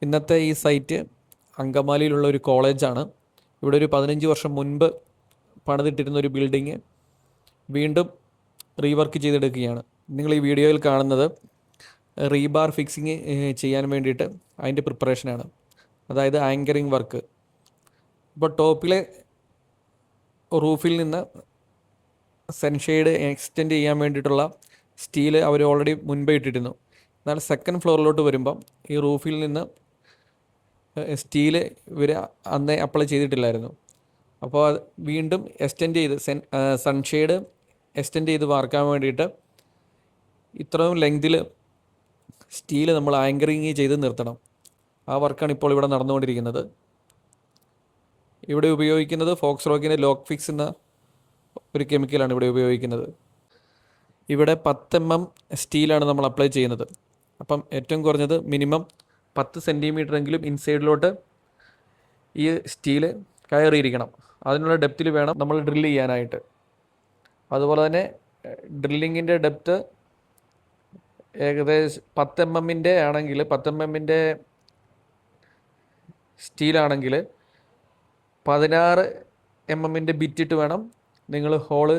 ഇന്നത്തെ ഈ സൈറ്റ് അങ്കമാലിയിലുള്ള ഒരു കോളേജാണ്. ഇവിടെ ഒരു 15 വർഷം മുൻപ് പണിതിട്ടിരുന്ന ഒരു ബിൽഡിങ് വീണ്ടും റീവർക്ക് ചെയ്തെടുക്കുകയാണ്. നിങ്ങൾ ഈ വീഡിയോയിൽ കാണുന്നത് റീബാർ ഫിക്സിങ് ചെയ്യാൻ വേണ്ടിയിട്ട് അതിൻ്റെ പ്രിപ്പറേഷനാണ്, അതായത് ആങ്കറിങ് വർക്ക്. ഇപ്പോൾ ടോപ്പിലെ റൂഫിൽ നിന്ന് സൺഷെയ്ഡ് എക്സ്റ്റെൻഡ് ചെയ്യാൻ വേണ്ടിയിട്ടുള്ള സ്റ്റീല് അവർ ഓൾറെഡി മുൻപേ ഇട്ടിരുന്നു. എന്നാൽ സെക്കൻഡ് ഫ്ലോറിലോട്ട് വരുമ്പം ഈ റൂഫിൽ നിന്ന് സ്റ്റീല് ഇവർ അന്നേ അപ്ലൈ ചെയ്തിട്ടില്ലായിരുന്നു. അപ്പോൾ അത് വീണ്ടും എക്സ്റ്റെൻഡ് ചെയ്ത് സൺഷെയ്ഡ് എക്സ്റ്റെൻഡ് ചെയ്ത് വാർക്കാൻ വേണ്ടിയിട്ട് ഇത്രയും ലെങ്തിൽ സ്റ്റീല് നമ്മൾ ആങ്കറിങ് ചെയ്ത് നിർത്തണം. ആ വർക്കാണ് ഇപ്പോൾ ഇവിടെ നടന്നുകൊണ്ടിരിക്കുന്നത്. ഇവിടെ ഉപയോഗിക്കുന്നത് ഫോക്സ്റോക്കിൻ്റെ ലോക്ക് ഫിക്സ് എന്ന ഒരു കെമിക്കലാണ് ഇവിടെ ഉപയോഗിക്കുന്നത്. ഇവിടെ 10 mm സ്റ്റീലാണ് നമ്മൾ അപ്ലൈ ചെയ്യുന്നത്. അപ്പം ഏറ്റവും കുറഞ്ഞത് മിനിമം 10 സെൻറ്റിമീറ്ററെങ്കിലും ഇൻസൈഡിലോട്ട് ഈ സ്റ്റീല് കയറിയിരിക്കണം. അതിനുള്ള ഡെപ്തിൽ വേണം നമ്മൾ ഡ്രില്ല് ചെയ്യാനായിട്ട്. അതുപോലെ തന്നെ ഡ്രില്ലിങ്ങിൻ്റെ ഡെപ്ത്ത് ഏകദേശം 10 mm ആണെങ്കിൽ 10 mm സ്റ്റീലാണെങ്കിൽ 16 mm ബിറ്റിട്ട് വേണം നിങ്ങൾ ഹോൾ